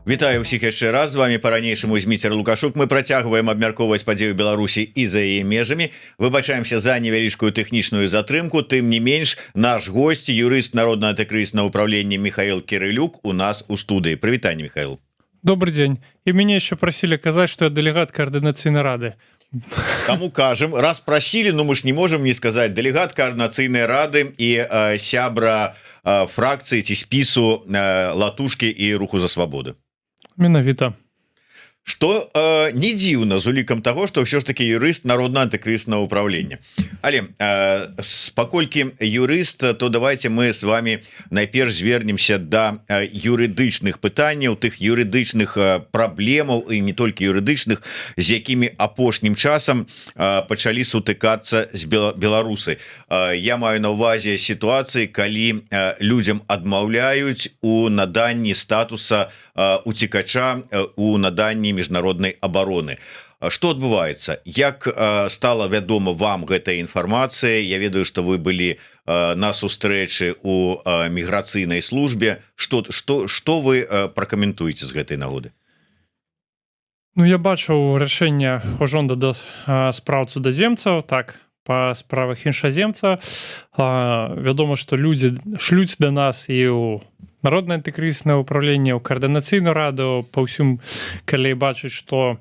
Вітаю ўсіх яшчэ раз, з вами по-ранейшаму Зміцер Лукашук. Мы працягваем абмяркоўваць падзею Беларусі і за яе межамі. Выбачаемся за невялічкую тэхнічную затрымку. Тым не менш, наш госць, юрыст Народного антыкрызіснага ўправлення Михаил Кирилюк у нас у студыі. Прывітанне, Михаил. Добрый день. И меня еще просили сказать, что я делегат координационной рады. Кому кажем, раз просили, но мы ж не можем не сказать. Делегат координационной рады и сябра фракции ці спісу Латушки и Руху за свободу. Менавіта. Что не дзіўна з улікам того, что ўсё ж таки юрыст Народного антыкрызіснага ўправлення. Але паколькі юрыст, то давайте мы с вами найперш звернемся до юрыдычных пытанняў, тых юрыдычных праблемаў і не толькі юрыдычных, з якімі апошнім часам пачалі сутыкацца з беларусы. Я маю на увазе сітуацыі, калі людзям адмаўляюць у наданні статуса уцекача, у наданні міжнароднай обороны. Что адбываецца? Як стала вядома вам гэтая інфармацыя? Я ведаю, что вы былі на сустрэчы у міграцыйнай службе. Что вы пракаментуеце з гэтай нагоды? Ну, я бачыў рашэнне Ужонда да спраў цудаземцаў, так, па справах іншаземца. Вядома, што людзі шлюць да нас і ў Народное антыкрызіснае ўправленне, ў координацыйную раду, па ўсім, калі бачыць, што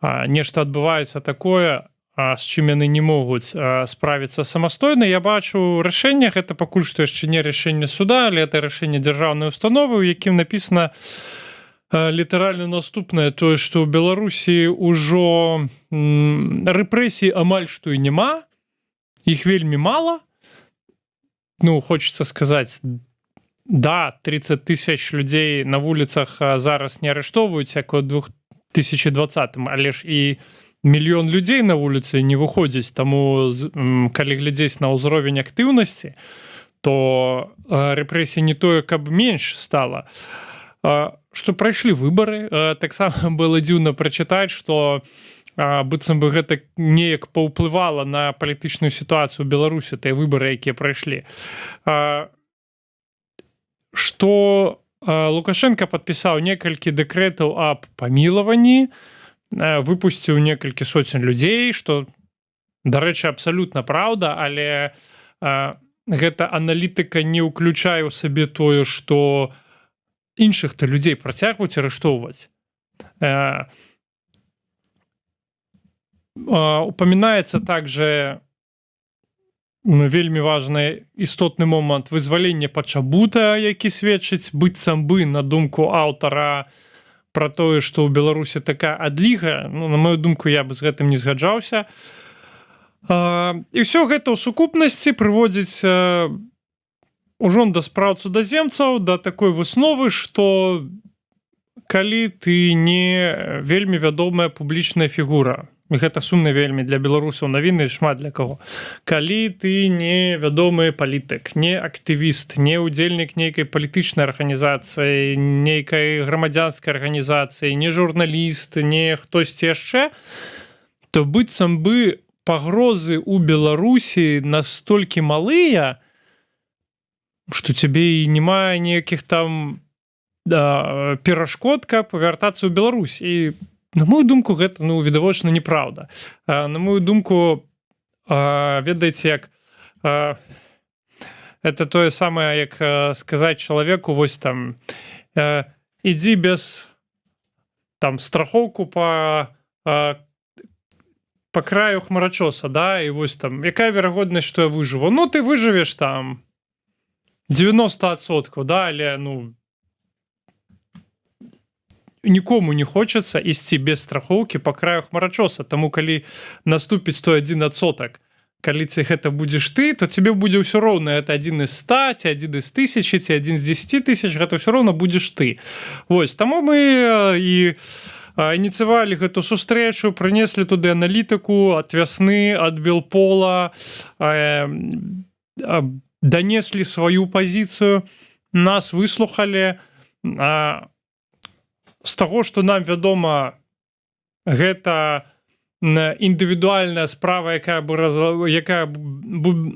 нешта адбываецца такое, з чым яны не могуць справіцца самастойна. Я бачу рашэнне, гэта пакуль што яшчэ не рашэнне суда, але это рашэнне дзяржаўнай установы, у якім напісана літаральна наступнае, тое, што ў Беларусі ўжо рэпрэсій амаль што і няма, іх вельмі мала. Ну, хочется сказаць, да, 30 тысяч людзей на вуліцах зараз не арыштоўваюць, як у 2020-м, але ж і мільён людзей на вуліцы не выходзіць, таму калі глядзець на ўзровень актыўнасці, то рэпрэсій не тое, каб менш стала. Што прайшлі выбары, таксама было дзіўна прачытаць, што быццам бы гэта неяк паўплывала на палітычную сітуацыю ў Беларусі, тыя выбары, якія прайшлі. Што Лукашенко падпісаў некалькі дэкрэтаў аб памілаванні, выпусціў некалькі соцень людзей, што, дарэчы, абсалютна праўда, але гэта аналітыка не ўключае ў сабе тое, што іншых-то людзей працягваюць арыштоўваць. Упамінаецца также вельмі важны істотны момант вызвалення Пачабута, які сведчыць быццам бы, на думку аўтара, пра тое, што ў Беларусі такая адліга. Ну, на мою думку, я бы з гэтым не згаджаўся. І ўсё гэта ў сукупнасці прыводзіць Ужон да спраў цудаземцаў да такой высновы, што калі ты не вельмі вядомая публічная фігура, гэта сумна вельмі для беларусаў, навіны шмат для каго. Калі ты не вядомы палітык, не актывіст, не ўдзельнік нейкай палітычнай арганізацыі, нейкай грамадзянскай арганізацыі, не журналіст, не хтосьці яшчэ, то быццам бы пагрозы ў Беларусі настолькі малыя, што цябе і няма ніякіх там перашкод, каб павяртацца ў Беларусь. І на мою думку, гэта, відавочна, неправда. На мою думку, ведаеце, як это тое самае, як сказаць чалавеку, вось там, ідзі без там страхоўку па краю хмарачоса, да, і вось там, якая верагоднасць, што я выжыву? Ну, ты выжывеш там 90%, да, але, нікому не хочацца ісці без страхоўкі па краю хмарачоса, таму калі наступіць той 1%, калі гэта будзеш ты, то тебе будзе ўсё роўна, это 1 из 100, ці 1 из 1000, ці 1 з 10 тысяч, гэта ўсё роўна будзеш ты. Вось, таму мы і ініцыявалі гэту сустрэчу, прынеслі туды аналітыку ад вясны, ад Белпола, данеслі сваю пазіцыю, нас выслухалі. З таго, што нам вядома, гэта індывідуальная справа, якая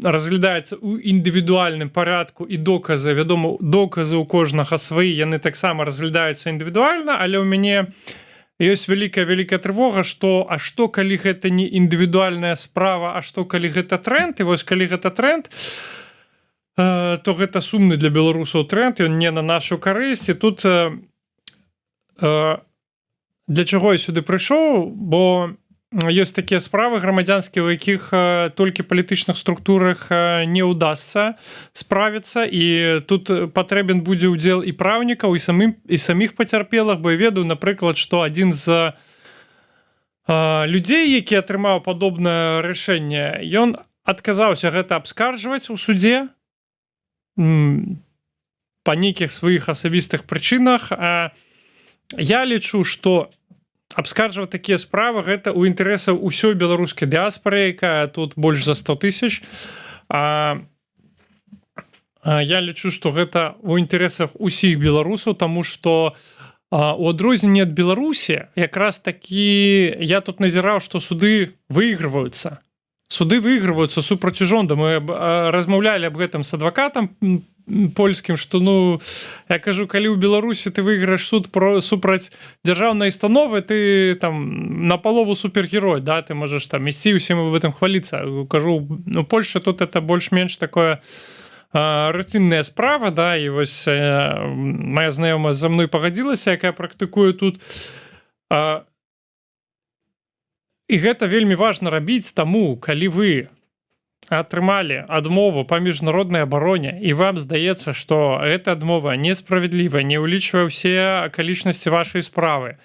разглядаецца ў індывідуальным парадку, і доказы, вядома, доказы ў кожнага свае, яны таксама разглядаюцца індывідуальна, але ў мяне ёсць вялікая трывога, што калі гэта не індывідуальная справа, а што калі гэта тренд, і вось калі гэта тренд, то гэта сумны для беларусаў тренд, ён не на нашу карысць, і тут для чаго я сюды прыйшоў, бо ёсць такія справы грамадзянскія, у якіх толькі палітычных структурах не ўдасца справіцца, і тут патрэбен будзе ўдзел і праўнікаў, і саміх пацярпелых, бо я ведаю, напрыклад, што адзін з людзей, які атрымаў падобнае рашэнне, ён адказаўся гэта абскарджваць у судзе па нейкіх сваіх асабістых прычынах. Я лічу, што абскарджваць такія справы гэта ў інтарэсах усёй беларускай дыаспары, якая тут больш за 100 000. Я лічу, што гэта ў інтарэсах усіх беларусаў, таму што у адрозненне ад Беларусі якраз такі я тут назіраў, што суды выйгрываюцца. Суды выйгрываюцца супраць жонда. Мы размаўлялі аб гэтым з адвакатам польскім, што, я кажу, калі ў Беларусі ты выйграеш суд супраць дзяржаўнай установы, ты там напалову супергерой, да, ты можаш там ісці усім об этом хваліцца. Кажу, Польша тут это больш-менш такое рутинная справа, да, і вось моя знаёмая за мной пагадзілася, якая практыкуе тут. І гэта вельмі важна рабіць, таму, калі вы атрымалі адмову па міжнароднай абароне, і вам здаецца, што эта адмова несправядлівая, не ўлічвае ўсе акалічнасці вашай справы,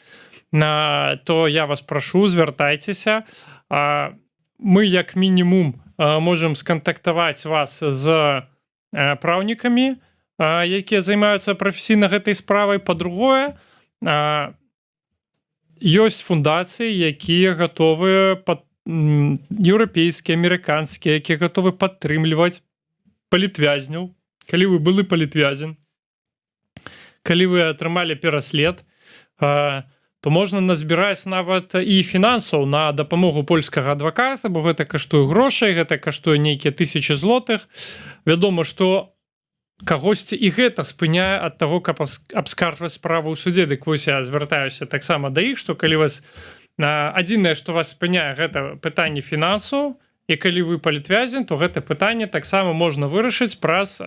то я вас прашу, звяртайцеся. Мы, як мінімум, можам скантактаваць вас з праўнікамі, якія займаюцца прафесійна гэтай справай. Па-другое, ёсць фундацыі, якія гатовыя еўрапейскія, амерыканскія, якія гатовы падтрымліваць палітвязняў. Калі вы былы палітвязень, калі вы атрымалі пераслед, то можна назбіраць нават і фінансаў на дапамогу польскага адваката, бо гэта каштуе грошай, гэта каштуе нейкія 1000 злотых. Вядома, што кагосьці і гэта спыняе ад таго, каб абскарджваць справу ў судзе. Дык вось я звяртаюся таксама да іх, што калі вас адзінае, што вас спыняе, гэта пытанне фінансаў, і калі вы палітвязень, то гэта пытанне таксама можна вырашыць праз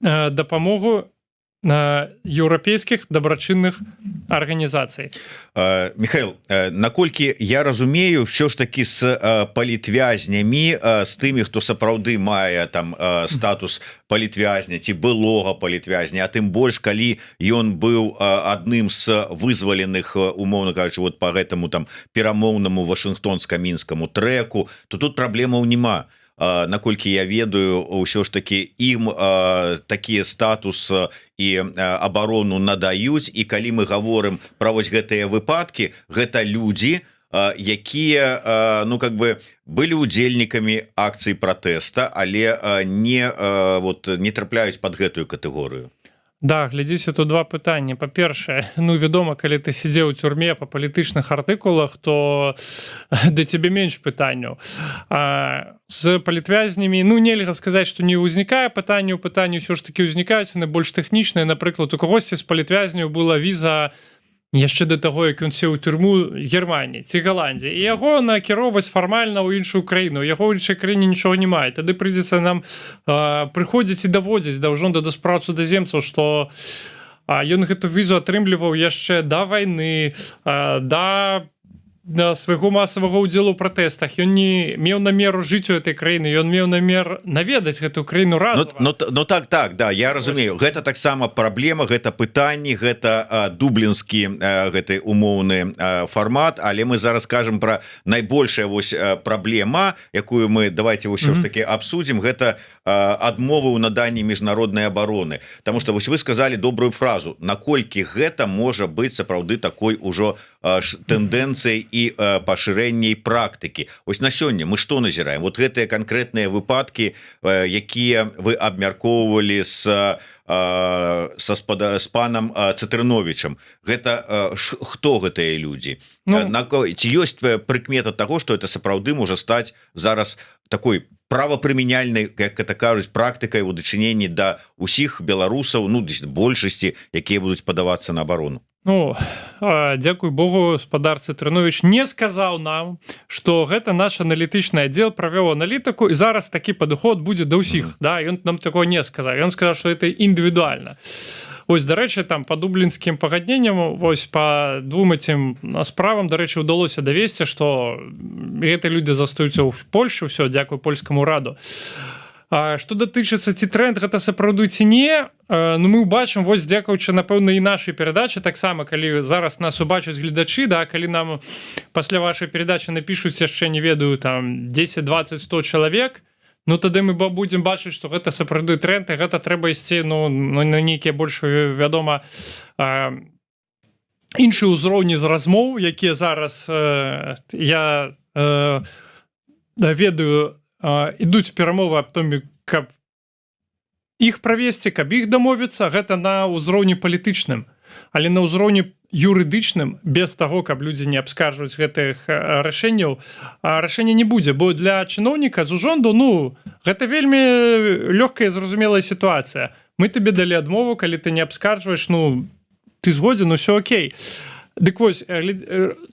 дапамогу еўрапейскіх дабрачынных арганізацый. Михаил, наколькі я разумею, ўсё ж такі з палітвязнямі, з тымі, хто сапраўды мае там статус палітвязня ці былога палітвязня, а тым больш, калі ён быў адным з вызваленых, умоўна кажучы, вот по гэтаму там перамоўнаму вашынгтонска-мінскаму трэку, то тут праблемаў няма. Наколькі я ведаю, ўсё ж такі ім такія статус і абарону надаюць, і калі мы гаворым пра вось гэтыя выпадкі, гэта людзі, якія былі ўдзельнікамі акцый пратэста, але не трапляюць пад гэтую катэгорыю. Да, глядзіце, тут два пытання. Па-першае, вядома, калі ты сядзеў у тюрме па палітычных артыкулах, то да цябе менш пытанняў. З палітвязнямі, нельга сказаць, што не ўзнікае пытанняў, пытанні ўсё ж такі ўзнікаюць, яны больш тэхнічныя. Напрыклад, у кагосьці з палітвязняў была віза яшчэ да таго, як ён сеў у тюрму Германіі ці Галандіі, і яго накіроўваць фармальна ў іншую краіну. Яго ў іншай краіне нічога не мае. Тады прыйдзецца нам прыходзіць і даводзіць да ўжонда да спраў судаземцаў, што ён гэту візу атрымліваў яшчэ да вайны, да свайго масавага ўдзелу ў пратэстах. Ён не меў намеру жыць у этой краіны, ён меў намер наведаць гэтую краіну разам. Так, да, я разумею. Гэта таксама праблема, гэта пытанні, гэта дублінскі гэты умоўны фармат, але мы зараз кажам пра найбольшая вось праблема, якую мы давайте ўсё ж таки абсудзім, гэта адмовы ў наданні міжнароднай абароны. Таму што вось вы сказалі добрую фразу, наколькі гэта можа быць сапраўды такой ужо тэндэнцыяй і пашырэнняй практыкі. Ось на сёння мы што назіраем? Вот гэтыя канкрэтныя выпадкі, якія вы абмяркоўвалі с панам Цатрыновичам, гэта хто гэтыя людзі? Ці ёсць прыкмета таго, што это сапраўды можа стаць зараз такой правапрымяняльнай, як это кажуць, практыкай у дачыненні да ўсіх беларусаў, ну большасці, якія будуць падавацца на абарону? Ну, дзякуй Богу, спадар Цатрынович не сказаў нам, што гэта наш аналітычны аддзел правёў аналітыку, і зараз такі падыход будзе да ўсіх. Да, ён нам такого не сказаў. Ён сказаў, што это індывідуальна. Вось, дарэчы, там па дублінскім пагадненням, вось па двум этим справам, дарэчы, удалося давесці, што гэтыя людзі застаюцца ў Польшы, ўсё, дзякуй польскаму раду. Што датычыцца, ці тренд гэта сапраўды ці не, ну мы ўбачым, вось дзякуючы, напэўна, і нашай перадачы, таксама, калі зараз нас убачаць гледачы, да, калі нам пасля вашай перадачы напішуць яшчэ, не ведаю, там 10, 20, 100 чалавек, ну тады мы будзем бачыць, што гэта сапраўды тренд, і гэта трэба ісці, ну на нейкія больш, вядома, іншыя ўзроўні з размоў, якія зараз я ведаю, ідуць перамовы аб том, каб іх правесці, каб іх дамовіцца, гэта на ўзроўні палітычным, але на ўзроўні юрыдычным, без таго, каб людзі не абскарджваюць гэтых рашэнняў, рашэння не будзе, бо для чыноўніка з ужонду, ну, гэта вельмі лёгкая і зразумелая сітуацыя. Мы табе далі адмову, калі ты не абскарджваеш, ну, ты згодзін, усё окей. Дык вось,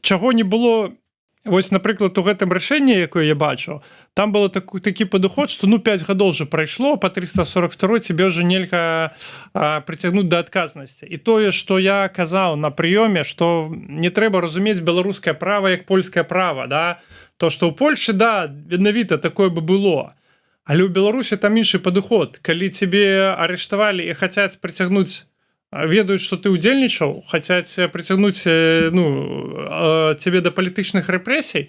чаго не было. Вось, напрыклад, у гэтым рашэнні, якое я бачу, там было такі падыход, што ну 5 гадоў же прайшло, па 342 цябе ўжо нельга прыцягнуць да адказнасці. І тое, што я казаў на прыёме, што не трэба разумець беларускае права як польскае права, да? То, што ў Польшы, да, віднавіта такое бы было. Але ў Беларусі там іншы падыход. Калі цябе арыштавалі і хацяць прыцягнуць, ведаюць, што ты ўдзельнічаў, хацяць прыцягнуць, ну, цябе да палітычных рэпрэсій,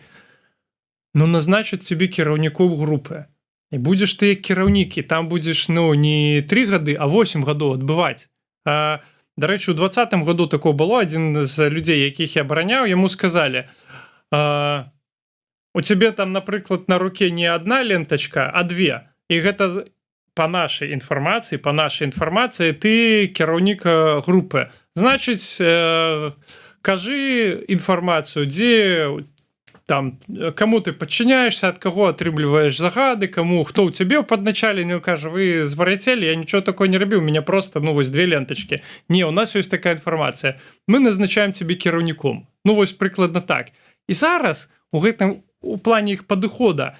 ну, назначаць цябе кіраўнікоў групы. І будзеш ты як кіраўнік, і там будзеш, ну, не 3 гады, а 8 гадоў адбываць. Дарэчы, у 20-м году такое было, адзін з людзей, якіх я абараняў, яму сказалі, у цябе там, напрыклад, на руке не одна лентачка, а 2. І гэта по нашай інфармацыі ты кіраўнік групы. Значыць, кажы інфармацыю, дзе там, каму ты падчыняешься, ад каго атрымліваеш загады, каму, хто ў цябе падначаленню, кажа, вы звар'яцелі, я нічого такое не рабіў, у меня просто, ну, вось 2 лентачкі. Не, у нас ёсць такая інфармацыя. Мы назначаем цябе кіраўніком. Ну, вось прыкладна так. І зараз у гэтым, у плане іх падыхода,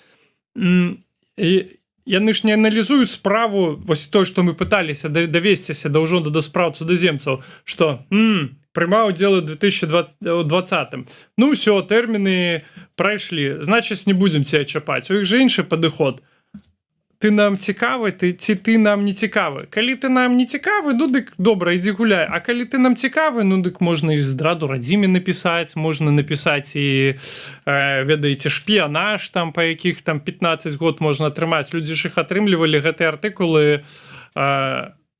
яны ж не аналізуюць справу, вось тое, што мы пыталіся давесціся да ўжо да спраў цудаземцаў, што прымаў удзел у 2020. Ну ўсё, тэрміны прайшлі, значыць, не будзем цябе чапаць. У іх жа іншы падыход. Ты нам цікавы, ці ты нам не цікавы. Калі ты нам не цікавы, ну дык добра, ідзі гуляй. А калі ты нам цікавы, ну дык можна і здраду радзіме напісаць, можна напісаць і, ведаеце, шпіянаж, там, па якіх там 15 год можна атрымаць. Людзі ж іх атрымлівалі гэтыя артыкулы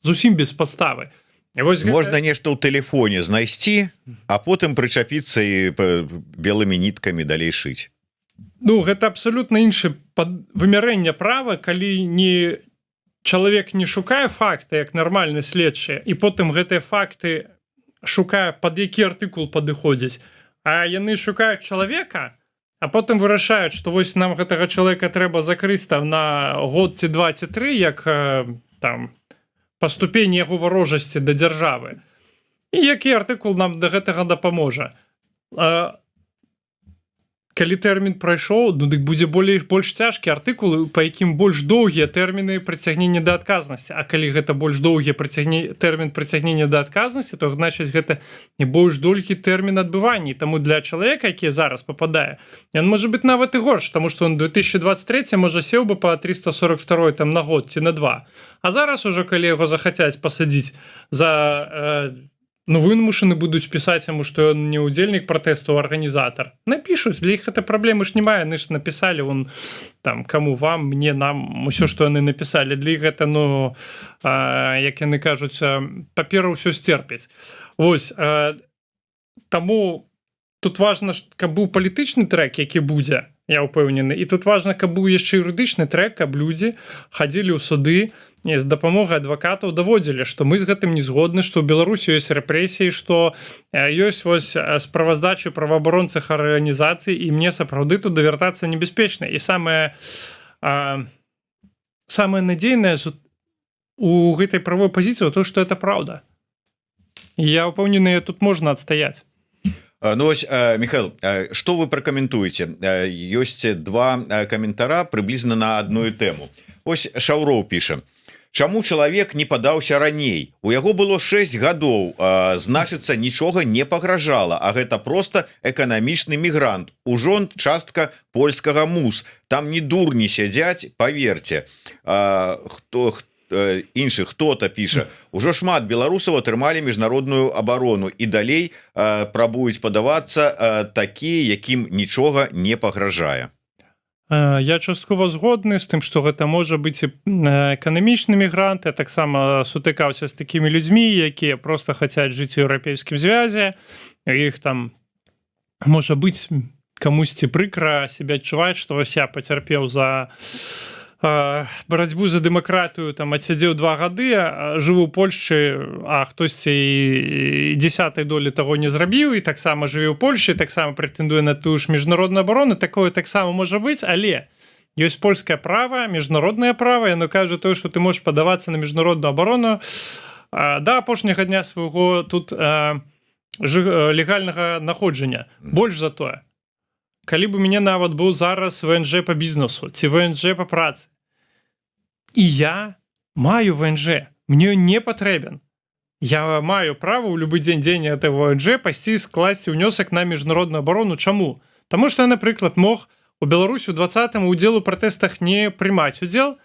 зусім без падставы. Можна нешта ў тэлефоне знайсці, а потым прычапіцца і белымі ніткамі далей шыць. Ну, гэта абсолютно інше вымярэнне права, калі не чалавек не шукае факты як нармальны следчы, і потым гэтыя факты шукае, пад які артыкул падыходзіць, а яны шукаюць чалавека, а потым вырашаюць, што вось нам гэтага чалавека трэба закрыць там на год ці 2 ці 3, як там па ступені яго варожасці да дзяржавы. І які артыкул нам да гэтага дапаможа. Калі тэрмін прайшоў, ну дык будзе больш цяжкі артыкул, па якім больш доўгія тэрміны прыцягнення да адказнасці. А калі гэта больш доўгі тэрмін прыцягнення да адказнасці, то значыць гэта не больш доўгі тэрмін адбывання. Таму для чалавека, які зараз попадае, ён можа быць нават і горш, таму што он 2023 можа сеў бы па 342 там на год ці на 2. А зараз ужо калі яго захацяць пасадзіць за ну, вымушаны будуць пісаць яму, што ён не ўдзельнік пратэсту, а арганізатар. Напішуць, для іх гэта праблемы ж немає, яны ж напісалі, вон, там, каму, вам, мне, нам, усё, што яны напісалі. Для іх гэта, ну, як яны кажуць, папера ўсё сцерпіць. Вось, таму тут важна, каб быў палітычны трек, які будзе, я ўпэўнены, і тут важна, каб быў яшчэ юрыдычны трек, каб людзі хадзілі ў суды і з дапамогай адвакатаў даводзілі, што мы з гэтым не згодны, што ў Беларусі ёсць рэпрэсіі, што ёсць вось справаздачы праваабаронцах арганізацый, і мне сапраўды тут давяртацца небяспечна. І самае надзейнае у гэтай правой пазіцыі то, што это праўда. Я ўпэўнены, тут можна адстаяць. Ну ось, Михаил, что вы прокомментуете? Ёсць два каментара приблизно на одну тему. Ось Шаўроў піша: чаму чалавек не падаўся раней? У яго было 6 гадоў, значыцца, нічога не пагражала, а гэта просто эканамічны мігрант. Ужо частка польскага МУС. Там не дурні сядзяць, поверьте. Іншых хто-то піша: ужо шмат беларусаў атрымалі міжнародную абарону і далей прабуюць падавацца такія, якім нічога не пагражае. Я часткова згодны з тым, што гэта можа быць эканамічны мігрант. Я таксама сутыкаўся з такімі людзьмі, якія просто хацяць жыць у еўрапейскім звязе. Іх там можа быць камусьці прыкра себе адчуваць, што вось я пацярпеў за барацьбу за дэмакратыю, там адсядзеў 2 гады, жыву ў Польшчы, а хтосьці і 10-й долі таго не зрабіў, і таксама жыве ў Польшчы, таксама прэтэндуе на тую ж міжнародную абарону. Такое таксама можа быць, але ёсць польскае права, міжнароднае права, яно кажа тое, што ты можаш падавацца на міжнародную абарону да апошняга дня свайго тут легальнага находжання. Больш за тое, калі бы мяне нават быў зараз ВНЖ па бізнесу ці ВНЖ па працы, і я маю ВНЖ, мне не патрэбен. Я маю права ў любы дзень этого ВНЖ пайсці скласці ўнёсак на міжнародную абарону. Чаму? Таму што я, напрыклад, мог у Беларусі ў 20-м удзел у пратэстах не прымаць удзел,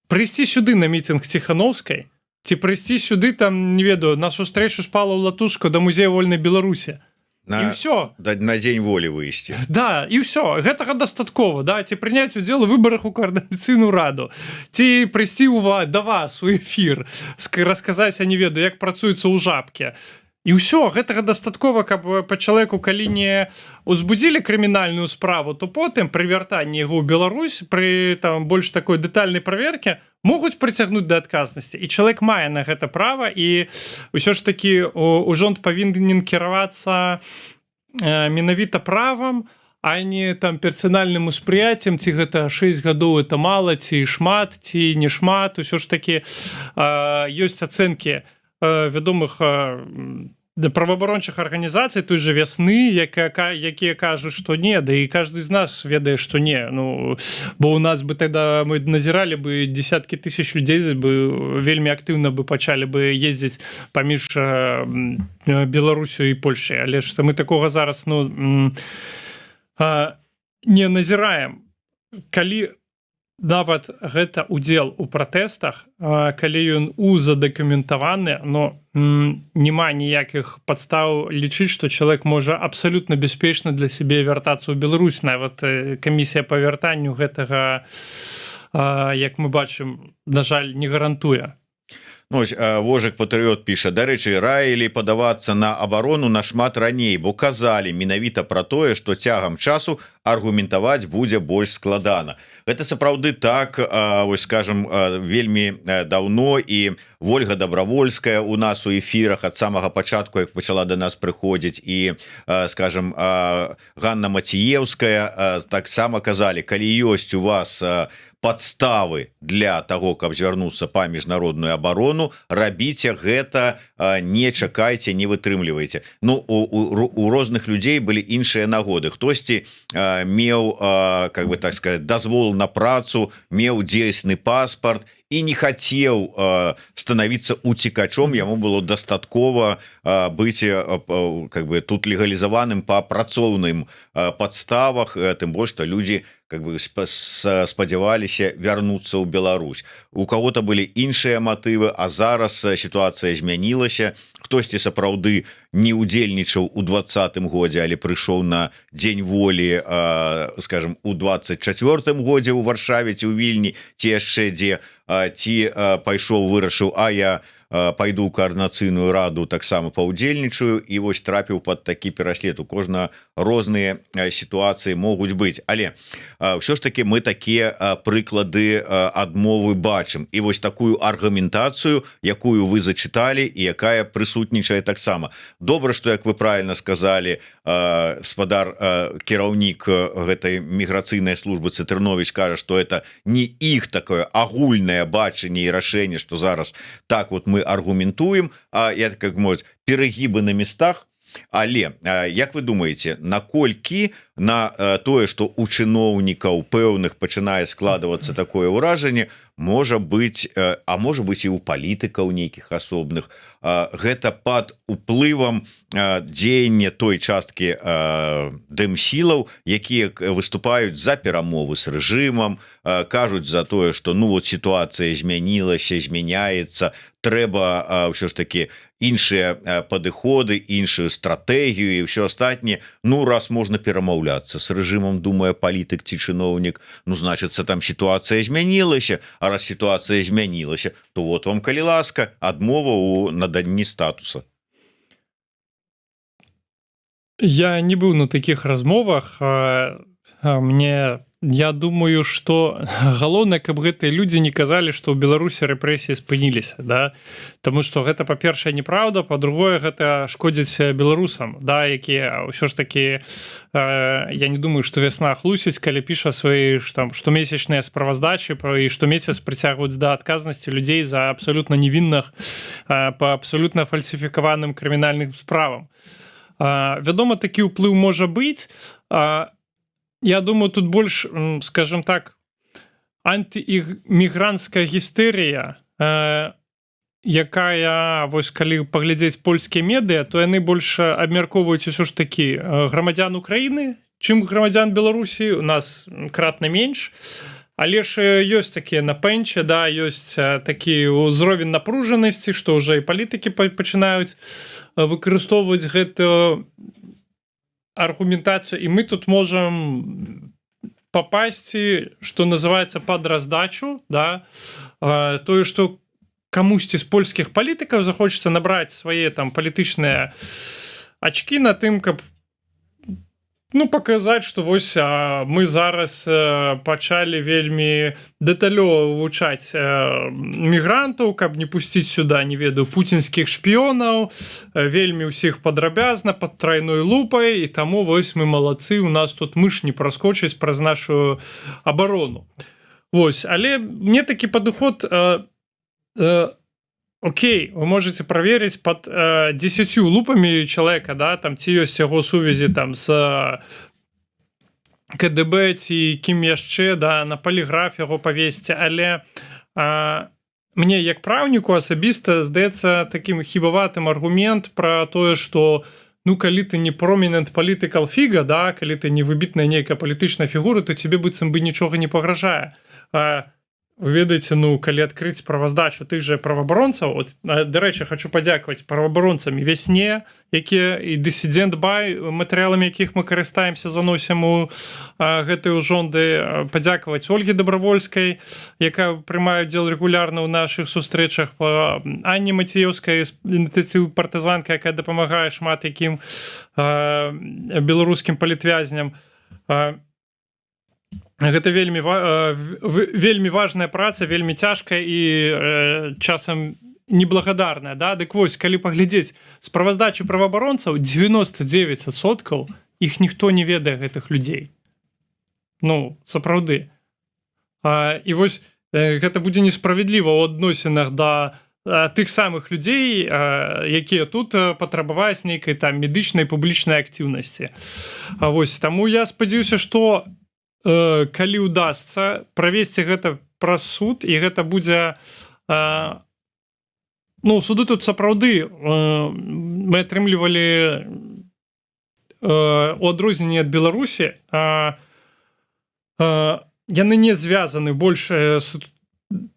прыйсці сюды на мітынг Ціхановскай, ці прыйсці сюды, там, не ведаю, на сустрэчу з Павлам Латушко да музея вольнай Беларусі. І ўсё. На дзень волі выйсці. Да, і ўсё. Гэтага дастаткова, да, ці прыняць удзел у выбарах у каардынацыйную раду, ці прыйсці да вас у эфір, расказаць, я не ведаю, як працуецца ў Жабке. І ўсё, гэтага дастаткова, каб па чалавеку, калі не узбудзілі крымінальную справу, то потым пры вяртанні яго ў Беларусь, пры там больш такой дэтальнай праверке, могуць прыцягнуць да адказнасці. І чалавек мае на гэта права, і ўсё ж такі ужонт павінен кіравацца менавіта правам, а не там персанальным успрыяццем, ці гэта 6 гадоў это мала, ці шмат, ці не шмат. Усё ж такі ёсць ацэнкі вядомых праваабарончых арганізацый той же вясны, якія кажуць, што не, да і кожны з нас ведае, што не. Ну, бо у нас бы тогда мы назіралі бы десяткі тысяч людзей, бы вельмі актыўна бы пачалі бы ездзіць паміж Беларусю і Польшай. Але ж мы такога зараз не назіраем. Калі нават гэта удзел у пратэстах, калі ён задакументаваны, но няма ніякіх падстаў лічыць, што чалавек можа абсалютна бяспечна для сябе вяртацца ў Беларусь. Нават камісія па вяртанню гэтага, як мы бачым, на жаль, не гарантуе. Ну, Вожык Патрыёт піша: дарэчы, раілі падавацца на абарону нашмат раней, бо казалі менавіта пра тое, што цягам часу аргументаваць будзе больш складана. Гэта сапраўды так, вось скажем, вельмі даўно, і Вольга Добравольская у нас у эфірах ад самага пачатку, як пачала да нас прыходзіць, і, скажем, Ганна Маціеўская таксама казалі: калі ёсць у вас падставы для таго, каб звярнуцца па міжнародную абарону, рабіце гэта, не чакайце, не вытрымлівайце. Ну, у розных людзей былі іншыя нагоды. Хтосьці меў, как бы так сказать, дазвол на працу, меў дзейсны паспарт і не хацеў становіцца уцекачом, яму было дастаткова быць как бы тут легалізаваным па працоўным падставах, тым больш што людзі как бы спадзяваліся вярнуцца ў Беларусь. У кого-то былі іншыя матывы, а зараз сітуацыя змянілася. Хтосьці сапраўды не ўдзельнічаў у 20-м годзе, але прыйшоў на дзень волі, скажем, у 24-м годзе ў Варшаве ці ў Вільні, ці яшчэ дзе, ці пайшоў, вырашыў: а я пайду ў каардынацыйную раду, таксама паўдзельнічаю, і вось трапіў под такі пераслед. У кожна розныя сітуацыі могуць быць, але ўсё ж таки мы такія прыклады адмовы бачым, і вось такую аргументацыю, якую вы зачыталі і якая прысутнічае таксама. Добра, што, як вы правильно сказали, спадар кіраўнік гэтай міграцыйнай службы Цытэрновіч кажа, што это не іх такое агульнае бачанне і рашэнне, што зараз так вот мы аргументуем, а я как мовіць перагібы на местах. Але як вы думаете, наколькі на тое, што у чыноўнікаў пэўных пачынае складвацца такое ўражанне, можа быць, а можа быць і ў палітыкаў нейкіх асобных, гэта пад уплывам дзеяння той часткі дэмсілаў, якія выступаюць за перамовы з рэжымам, кажуць за тое, што ну вот сітуацыя змянілася, змяняецца, трэба ўсё ж таки іншыя падыходы, іншую стратэгію і ўсё астатняе. Ну раз можна перамаўляцца з рэжымам, думае палітык ці чыноўнік, ну значыцца там сітуацыя змянілася, а раз сітуацыя змянілася, то вот вам, калі ласка, адмова ў наданні статуса. Я не быў на такіх размовах. Я думаю, што галоўнае, каб гэтыя людзі не казалі, што ў Беларусі рэпрэсіі спыніліся, да? Таму што гэта, па-першае, неправда, па-другое, гэта шкодзіць беларусам, да, якія ўсё ж такі, я не думаю, што вясна хлусіць, калі піша свае там штомесячныя справаздачы і штомесяц прыцягваюць да адказнасці людзей за абсалютна невінных па абсалютна фальсіфікаваным крымінальным справам. Вядома, такі ўплыў можа быць. Я думаю, тут больш, скажем так, антыімігранцкая гістэрыя, якая, вось калі паглядзець польскія медыа, то яны больш абмяркоўваюць усё ж такі грамадзян Украіны, чым грамадзян Беларусі, у нас кратна менш. Але ж ёсць такія напэнчы, да, ёсць такі ўзровень напружанасці, што ўжо і палітыкі пачынаюць выкарыстоўваць гэтую аргументацыю, і мы тут можам папасці, што называецца, пад раздачу, да, тое, што камусьці з польскіх палітыкаў захочацца набраць свае там палітычныя ачкі на тым, каб паказаць, што вось мы зараз пачалі вельмі дэталёва вывучаць мігрантаў, каб не пусціць сюда, не ведаю, пуцінскіх шпіёнаў, вельмі ўсіх падрабязна, пад трайной лупай, і таму вось мы малацы, у нас тут мыш не праскочыць праз нашу абарону. Вось, але мне такі падыход, окей, вы можете проверить под 10 лупами человека, да, там ці ёсць яго сувязі там з КДБ ці кім яшчэ, да, на паліграф яго павесці, але мне як праўніку асабіста здаецца такім хібаватым аргумент пра тое, што ну калі ты не prominent political figure, да, калі ты не выбітная нейкая палітычная фігура, то тебе быццам бы нічога не пагражае. Вы ведаеце, ну, калі адкрыць справаздачу тых жа праваабаронцаў, от, дарэчы, хочу падзякаваць праваабаронцам і вясне, якія і дысідэнт бай, матэрыяламі якіх мы карыстаемся, заносім у гэтыя ўжонды, падзякаваць Ольгі Дабравольскай, якая прымае удзел рэгулярна ў нашых сустрэчах, Анне Мацеёўскай, ініцыятыўнай партызанка, якая дапамагае шмат якім беларускім палітвязням. Гэта вельмі важная праца, вельмі цяжкая і часам неблагадарная, да? Дык вось, калі паглядзець справаздачу праваабаронцаў, 99% іх ніхто не ведае, гэтых людзей. Ну, сапраўды. І вось гэта будзе несправядліва ў адносінах да тых самых людзей, якія тут патрабаваюць нейкай там медычнай публічнай актыўнасці. Вось, таму я спадзяюся, што калі ўдасца правесці гэта праз суд, і гэта будзе ну, суды тут сапраўды мы атрымлівалі у адрозненні ад Беларусі, яны не звязаны больш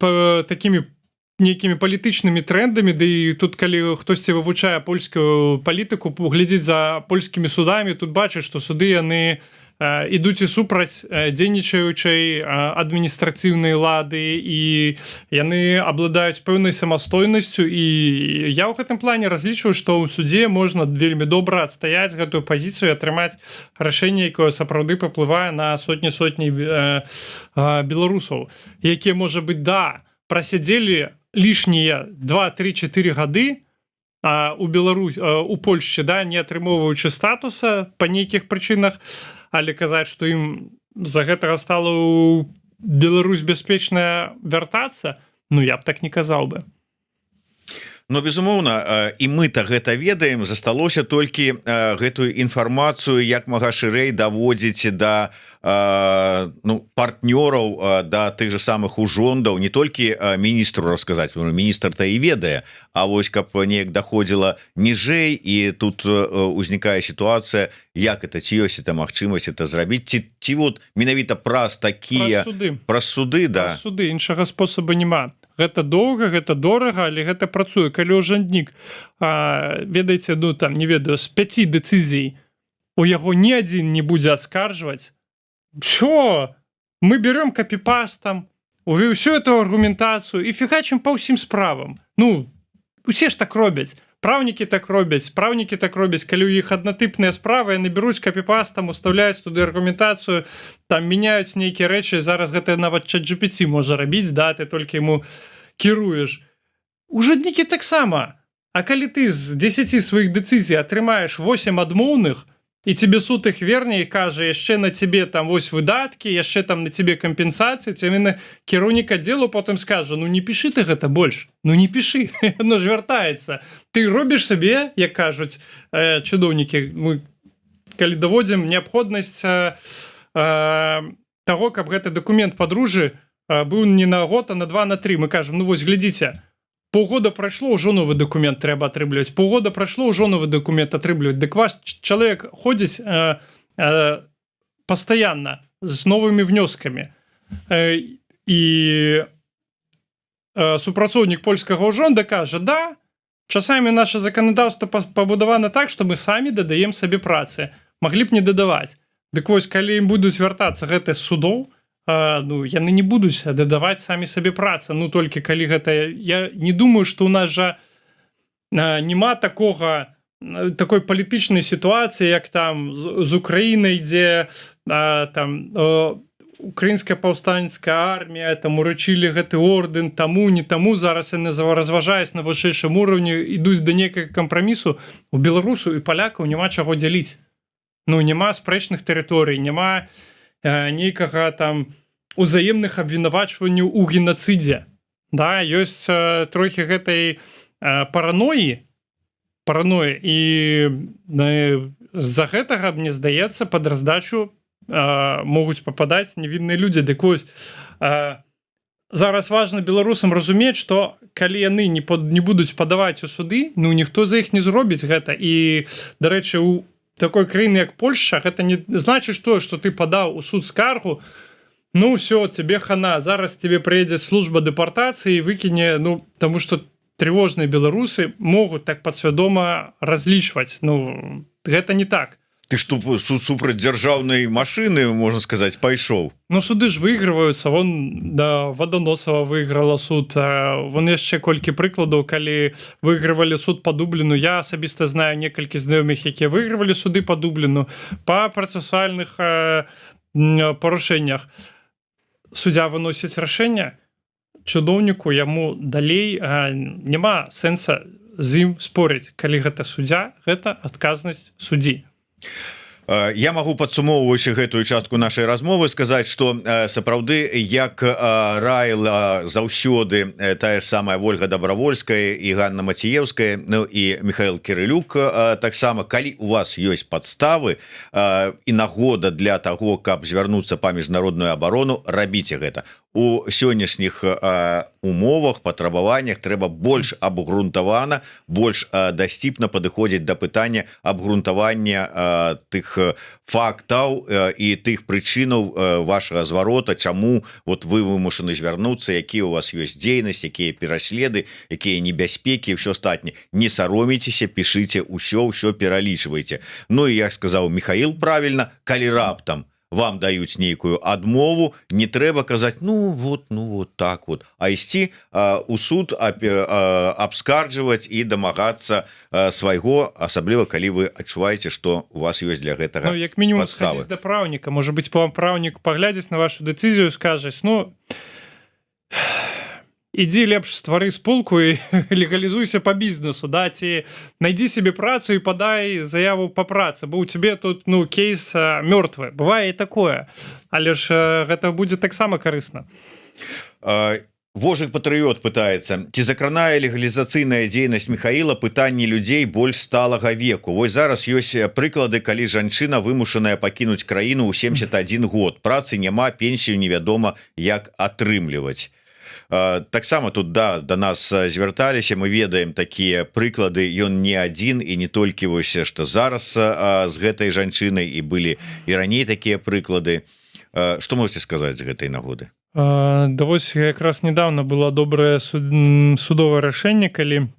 такімі нейкімі палітычнымі трэндамі, ды і тут калі хтосьці вывучае польскую палітыку, глядзіць за польскімі судамі, тут бачыць, што суды яны ідуць і супраць дзейнічаючай адміністрацыйнай лады, і яны абладаюць пэўнай самастойнасцю, і я ў гэтым плане разлічваю, што ў судзе можна вельмі добра адстаяць гэтую пазіцыю і атрымаць рашэнне, якое сапраўды паплывае на сотні беларусаў, якія, можа быць, прасядзелі лішнія 2-3-4 гады у Беларусь, у Польшчы, не атрымоўваючы статуса па нейкіх прычынах, але казаць, што ім за гэтага стала ў Беларусь бяспечная вяртацца, я б так не казаў бы. Но безумоўна, і мы-то гэта ведаем, засталося толькі гэтую інфармацыю як мага шырэй даводзіць да партнёраў, да тых же самых ужондаў, не толькі міністру расказаць, міністр-то і ведае, а вось каб неяк даходзіла ніжэй, і тут узнікае сітуацыя, як это, ці ёсць это магчымасць это зрабіць, ці вот менавіта праз такія праз суды, Праз суды, іншага спосабу няма. Гэта доўга, гэта дорага, але гэта працуе. Калі ўжанднік, ведаеце, не ведаю, з 5 дэцызій у яго ні адзін не будзе аскаржваць, все, мы берем копипастом, всю эту аргументацию и фигачим по всем справам. Усе ж так робяць. Праўнікі так робяць, калі ў іх аднатыпныя справы, яны беруць копіпастам, уставляюць туды аргументацыю, там мяняюць нейкія рэчы, зараз гэта нават ChatGPT можа рабіць, ты толькі яму кіруеш. Ужанднікі таксама. А калі ты з 10 сваіх дэцызій атрымаеш 8 адмоўных, і тебе суд іх верне і кажа, яшчэ на тебе там вось выдаткі, яшчэ там на тебе кампенсацыю, то кіраўнік аддзелу потым скажа, не пішы ты гэта больш, не пішы, ж вяртаецца. Ты робіш сабе, як кажуць чыноўнікі, мы калі даводзім неабходнасць таго, каб гэты дакумент падружжы быў не на год, а на 2, на 3, мы кажам, вось глядзіце, полгода прайшло, ўжо новы документ трэба атрымліваць. Полгода прайшло, ўжо новы документ атрымліваць. Дык ваш чалавек ходзіць пастаянна з новымі внёскамі. І супрацоўнік польскага ўжонда кажа, часамі наше заканадаўства пабудавана так, што мы самі дадаем сабе працы. Маглі б не дадаваць. Дык вось, калі ім будуць вяртацца гэта з судоў, яны не будуць дадаваць самі сабе працы. Толькі калі гэта... Я не думаю, што ў нас жа няма такой палітычнай сітуацыі, як там з Украінай, дзе там украінская паўстанецкая армія, там уручылі гэты ордэн таму, не таму, зараз яны разважаюць на вышэйшым уровні, ідуць да нейкага кампрамісу. У беларусаў і палякаў няма чаго дзяліць. Няма спрэчных тэрыторый, няма нейкага там узаемных абвінавачванняў у генацыдзе. Ёсць трохі гэтай параноі, і з-за гэтага, мне здаецца, пад раздачу могуць пападаць невінныя людзі. Дык вось, зараз важна беларусам разумець, што калі яны не будуць падаваць у суды, ніхто за іх не зробіць гэта. І, дарэчы, у такой краіны, як Польшча, гэта не значыць тое, што ты падаў у суд скаргу, все, тебе хана, зараз тебе прыедзе служба дэпартацыі і выкіне, таму што трывожныя беларусы могуць так падсвядома разлічваць. Гэта не так. Ты што, суд супраць дзяржаўнай машыны, можна сказаць, пайшоў? Суды ж выйгрываюцца. Ваданосава выйграла суд. Вон яшчэ колькі прыкладаў, калі выйгрывалі суд па Дубліну. Я асабіста знаю некалькі знаёмых, якія выйгрывалі суды па Дубліну па працэсуальных парушэннях. Суддзя выносіць рашэнне, чыноўніку яму далей няма сэнса з ім спорыць. Калі гэта суддзя, гэта адказнасць суддзі. Я магу, падсумоўваючы гэтую частку нашай размовы, сказаць, што сапраўды, як раіла заўсёды тая ж самая Вольга Добравольская і Ганна Маціеўская, і Михаил Кірылюк, таксама, калі у вас ёсць падставы і нагода для таго, каб звярнуцца па міжнародную абарону, рабіце гэта. У сённяшніх умовах, патрабаваннях трэба больш абгрунтавана, больш дасціпна падыходзіць да пытання абгрунтавання тых фактаў і тых прычынаў вашага зварота, чаму вы вымушаны звярнуцца, якія у вас ёсць дзейнасць, якія пераследы, якія небяспекі і ўсё астатняе. Не саромейцеся, пішыце ўсё пералічвайце. І як сказаў Михаил правільна, калі раптам вам даюць нейкую адмову, не трэба казаць ну вот так вот, а ісці у суд абскарджваць і дамагацца свайго, асабліва калі вы адчуваеце, што у вас ёсць для гэтага ну, як мінімум падставы. схадзіць да праўніка, можа быць вам праўнік паглядзець на вашу дэцызію, скажаць ну ідзі лепш ствары спулку і легалізуйся по бізнесу, да, ці найдзі себе працу і падай заяву по працы, бо у тебе тут ну кейс мёртвы, бывае і такое, але ж гэта будзе таксама карысна. Вожык патрыёт пытаецца, ці закранае легалізацыйная дзейнасць Михаіла пытанні людзей больш сталага веку. Вось зараз ёсць прыклады, калі жанчына вымушаная пакінуць краіну ў 71 год, працы няма, пенсію невядома як атрымліваць. Таксама тут да нас звярталіся, мы ведаем такія прыклады, ён не адзін і не толькі вось што зараз з гэтай жанчынай, і былі і раней такія прыклады. Што можете сказаць з гэтай нагоды? Да вось якраз недавно было добрае судовае рашэнне, калі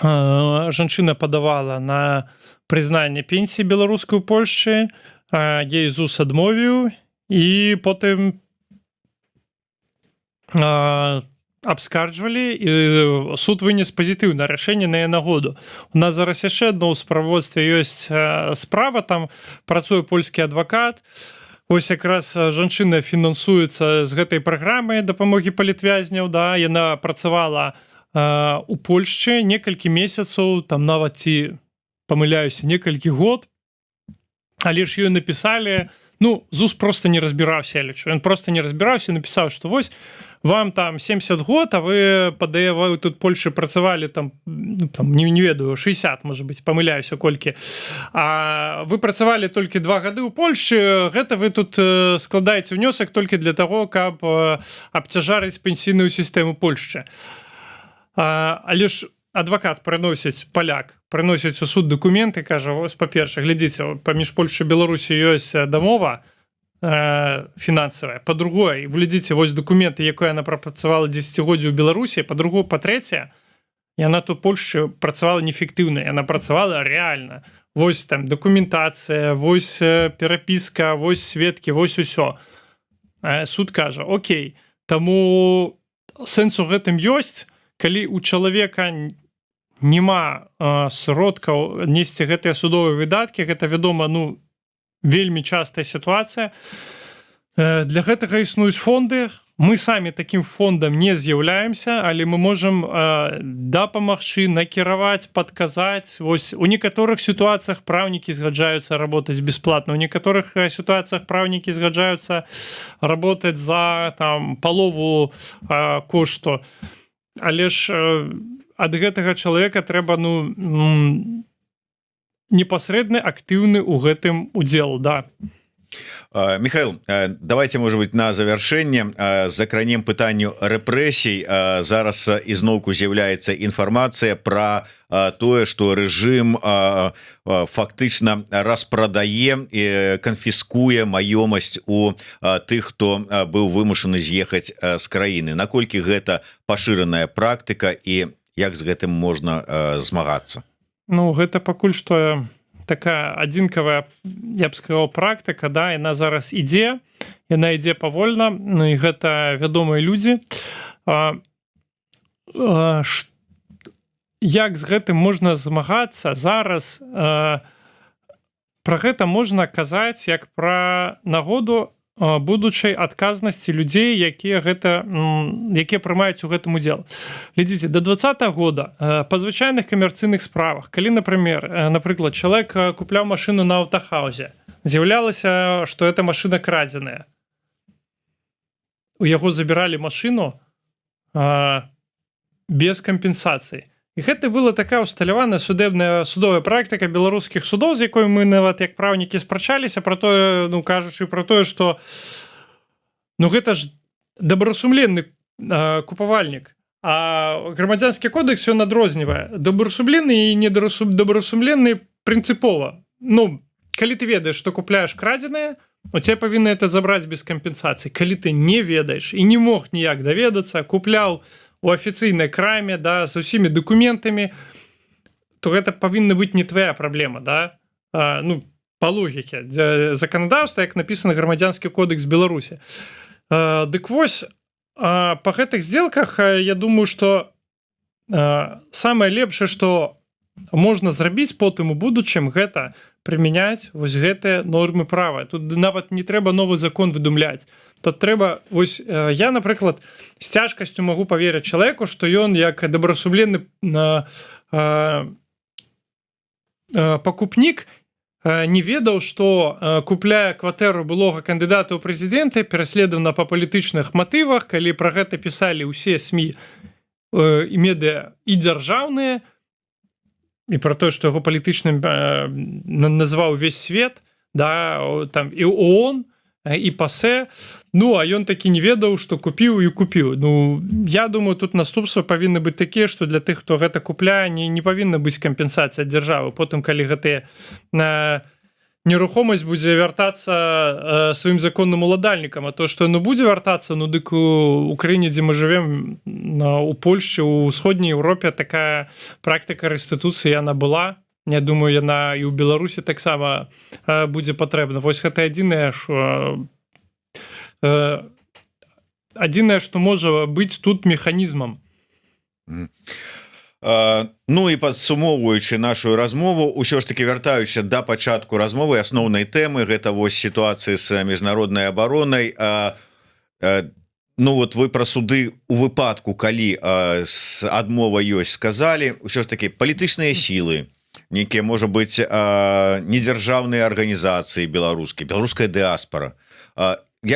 жанчына падавала на прызнанне пенсіі беларускай у Польшчы, ей ЗУС адмовіў і потым абскарджвалі і суд вынес пазітыўнае рашэнне на яе нагоду. У нас зараз яшчэ адно ў справодстве ёсць справа, там працуе польскі адвакат. Вось якраз жанчына фінансуецца з гэтай праграмы дапамогі палітвязняў, да, яна працавала у Польшчы некалькі месяцаў, там нават ці памыляюся некалькі год, але ж ёй напісалі, ну, ЗУС просто не разбіраўся, я лічу. Ён просто не разбіраўся, напісаў, што вось вам там 70 год, а вы вы тут Польшы працавалі там не ведаю, 60, можа быць, памыляюся колькі. А вы працавалі толькі 2 гады ў Польшчы, гэта вы тут складаеце внёсак толькі для таго, каб абцяжарыць пенсійную сістэму Польшчы. Але ж адвакат прыносіць, паляк, прыносіць у суд дакументы, кажа, ось, па-перша, глядзіце, паміж Польшчай і Беларусі ёсць дамова фінансавая. Па-другое, глядзіце, вось дакументы, якія яна прапрацавала 10годдзі ў Беларусі, па-другое, па-трэцяе, яна тут Польшчы працавала неэфектыўна, яна працавала рэальна. Вось там дакументацыя, вось перапіска, вось сведкі, вось усё. Суд кажа, окей, таму сэнс у гэтым ёсць, калі у чалавека няма сродкаў несці гэтыя судовыя выдаткі, гэта, вядома, ну, вельмі частая сітуацыя. Для гэтага існуюць фонды. Мы самі такім фондам не з'яўляемся, але мы можам дапамагчы, накіраваць, падказаць. Вось у некаторых сітуацыях праўнікі згаджаюцца работаць бясплатна, у некаторых сітуацыях праўнікі згаджаюцца работаць за там палову кошту. Але ж ад гэтага чалавека трэба ну непасрэдны актыўны ў гэтым удзел, да. Михаил, давайте, может быть, на завяршэнне закранем пытанню рэпрэсій. Зараз ізноўку з'яўляецца інфармацыя пра тое, што рэжым фактычна распрадае і канфіскуе маёмасць у тых, хто быў вымушаны з'ехаць з краіны. Наколькі гэта пашыраная практыка і як з гэтым можна змагацца? Ну, гэта пакуль што такая адзінкавая, я б сказаў, практыка, да, яна зараз ідзе, яна ідзе павольна, ну і гэта вядомыя людзі. Як з гэтым можна змагацца зараз? Пра гэта можна казаць як пра нагоду будучай адказнасці людзей, якія прымаюць у гэтым удзел. Глядзіце, до 2020 года па звычайных камерцыйных справах, калі, напрыклад, чалавек купляў машыну на аўтахаузе, з'яўлялася, што эта машына крадзеная. У яго забіралі машыну без кампенсацыі. І гэта была такая усталяваная судовая практыка беларускіх судоў, з якой мы нават як праўнікі спрачаліся пра тое, ну, кажучы пра тое, што ну гэта ж добрасумленны купавальнік. А грамадзянскі кодекс ён адрознівае добрасумленны і недобрасумленны прынцыпова. Ну, калі ты ведаеш, што купляеш крадзенае, у цябе павінны это забраць без кампенсацыі. Калі ты не ведаеш і не мог ніяк даведацца, купляў у афіцыйнай краме, да, з усімі дакументамі, то гэта павінна быць не твоя праблема, да? Ну, по логіке заканадаўства, як напісаны грамадзянскі кодекс Беларусі. Дык вось па гэтых сделках я думаю, што самае лепшае, што можна зрабіць потым у будучым, гэта прымяняць вось гэтыя нормы права. Тут нават не трэба новы закон выдумляць. Тут трэба, вось я, напрыклад, з цяжкасцю магу паверыць чалавеку, што ён як добрасумленны пакупнік не ведаў, што купляе кватэру былога кандыдата ў прэзідэнты, пераследавана па палітычных матывах, калі пра гэта пісалі ўсе СМІ і медыа і дзяржаўныя, і пра тое, што яго палітычным назваў увесь свет, да, там і ООН, і ПАСЕ, ну, а ён такі не ведаў, што купіў і купіў. Ну, я думаю, тут наступства павінны быць такія, што для тых, хто гэта купляе, не павінна быць кампенсацыя ад дзяржавы. Потым, калі гэтыя нерухомасць будзе вяртацца сваім законным уладальнікам, а то, што яно будзе вяртацца, ну, дык у краіне, дзе мы жывем, у Польшчы, у ўсходняй Еўропе такая практыка рэстытуцыі, яна была. Я думаю, яна і ў Беларусі таксама будзе патрэбна. Вось гэта адзінае, што можа быць тут механізмам. Ну і падсумоўваючы нашу размову, усё ж таки вяртаючыся да пачатку размовы асноўнай тэмы, гэта вось сітуацыі з міжнароднай абаронай. Ну вот вы пра суды у выпадку, калі адмова ёсць, сказалі, усё ж таки палітычныя сілы, некія, можа быць, недзяржаўныя арганізацыі беларускія, беларуская дыаспара.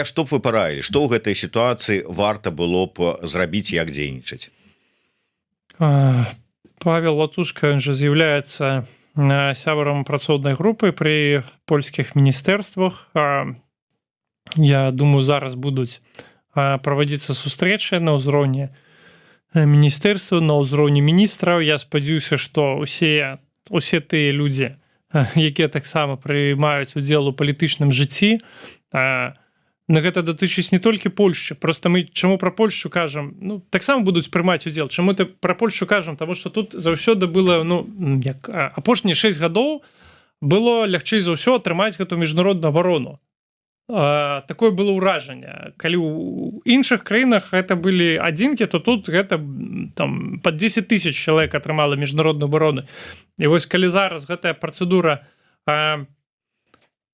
Што б вы параілі? Што ў гэтай сітуацыі варта было б зрабіць, як дзейнічаць? Павел Латушка, он же з'яўляецца сябрам працоўнай групы пры польскіх міністэрствах. Я думаю, зараз будуць праводзіцца сустрэчы на ўзроўні міністэрства, на ўзроўні міністраў. Я спадзяюся, што усе тыя людзі, якія таксама прымаюць удзел у палітычным жыцці, на гэта датычыць не толькі Польшчы. Просто мы чаму пра Польшчу кажам, ну, таксама будуць прымаць удзел. Чаму ты пра Польшчу кажам? Таму што тут заўсёды было, ну, як апошнія 6 гадоў было лягчэй за ўсё атрымаць гэту міжнародную абарону. Такое было ўражанне. Калі ў іншых краінах гэта былі адзінкі, то тут гэта там пад 10 000 чалавек атрымала міжнародную абарону. І вось калі зараз гэтая працэдура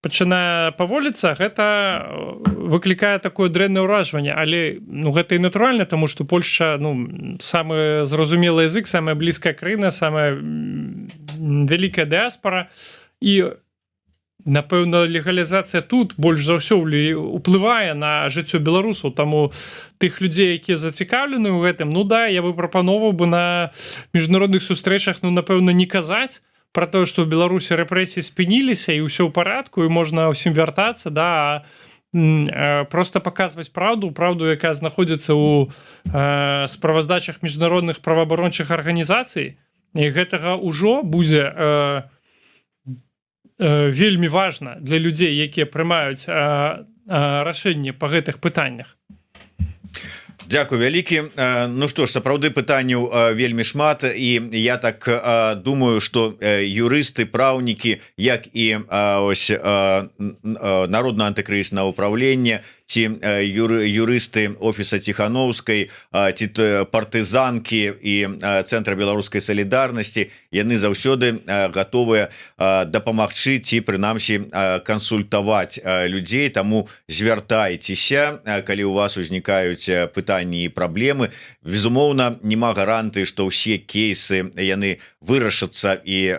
пачынае паволіцца, гэта выклікае такое дрэннае ўражанне. Але ну, гэта і натуральна, таму што Польшча, ну, самы зразумелы язык, самая блізкая краіна, самая вялікая дыаспара. І напэўна, легалізацыя тут больш за ўсё уплывае на жыццё беларусаў, таму тых людзей, якія зацікаўлены ў гэтым, ну да, я бы прапановаў бы на міжнародных сустрэчах, ну, напэўна, не казаць пра тое, што ў Беларусі рэпрэсіі спыніліся і ўсё ў парадку, і можна ўсім вяртацца, да, просто паказваць праўду, якая знаходзіцца ў справаздачах міжнародных праваабарончых арганізацый, і гэтага ўжо будзе вельмі важна для людзей, якія прымаюць рашэнні па гэтых пытаннях. Дзякуй вялікі. Ну што ж, сапраўды пытанняў вельмі шмат, і я так думаю, што юрысты, праўнікі, як і ось народна антыкрызіснае ўпраўленне, ці юрысты офіса Ціхановскай, ці партызанкі і Цэнтра беларускай салідарнасці, яны заўсёды гатовыя дапамагчы ці прынамсі кансультаваць людзей, таму звяртайцеся, калі у вас узнікаюць пытанні і праблемы. Безумоўна, няма гарантыі, што ўсе кейсы яны вырашацца і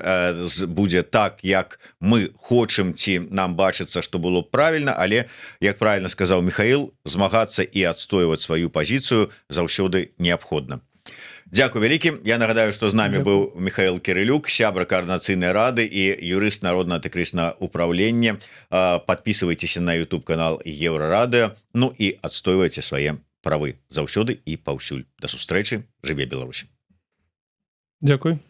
будзе так, як мы хочам, ці нам бачыцца, што было б правільна, але, як правільна сказаў Михаил, змагацца і адстойваць сваю пазіцыю заўсёды неабходна. Дзякуй вялікі. Я нагадаю, што з намі быў Михаил Кірылюк, сябра каардынацыйнай рады і юрыст народна антыкрызіснага ўпраўлення. Падпісывайцеся на YouTube канал Еўрарадыё, ну і адстойвайце свае правы заўсёды і паўсюль. Да сустрэчы. Жыве Беларусь. Дзякуй.